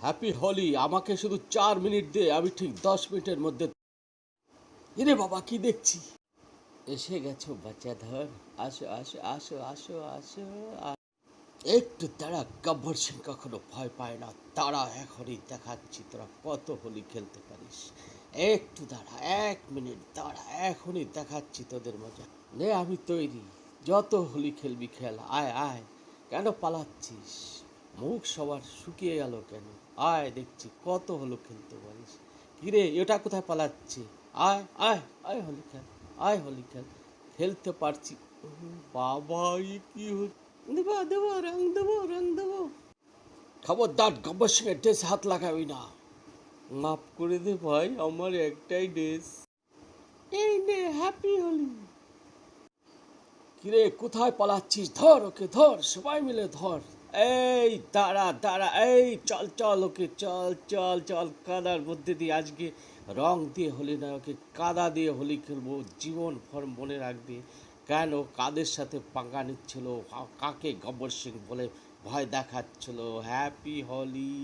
Happy Holi. আমাকে শুধু 4 minute দে, আমি ঠিক 10 মিনিটের মধ্যে। এরে বাবা, কি দেখছি! এসে গেছো বাচ্চাধর, আসো আসো আসো আসো আসো। একটু দাঁড়া, গব্বর সিং কখনো ভয় পায় না। দাঁড়া, এখনই দেখাচ্ছি তোরা কত হোলি খেলতে পারিস। একটু দাঁড়া, 1 মিনিট দাঁড়া, এখনই দেখাচ্ছি তোদের মজা। নে, আমি তৈরি। যত হোলি খেলবি খেল, আয় আয়। কেন পালাচ্ছিস? মুখ সবার শুকিয়ে গেল কেন? আয়, দেখছি কত হলো খেলতে পারিস। কিরে, এটা কোথায় পালাচ্ছে? আয় আয় আয়, হোলি খেল, আয় হোলি খেল। খেলতে পারছি। বাবা, কি হচ্ছে? দেবো দেবো, রং দেবো, রং দেবো। খবরদার, গব্বর সিংয়ের ড্রেসে হাত লাগাবি না। মাফ করে দে ভাই, আমার একটাই ড্রেস। এই নে, হ্যাপি হোলি। কিরে, কোথায় পালাচ্ছিস? ধর ওকে, ধর, সবাই মিলে ধর। এই দাঁড়া দাঁড়া, এই চল চল, ওকে চল চল চল। কাদার মধ্যে দিয়ে আজকে রং দিয়ে হোলি না, ওকে কাদা দিয়ে হোলি খেলবো। জীবন ভর মনে রাখবে কেন কাদের সাথে পাঙ্গা নিচ্ছিল, কাকে গব্বর সিং বলে ভয় দেখাচ্ছিল। হ্যাপি হোলি।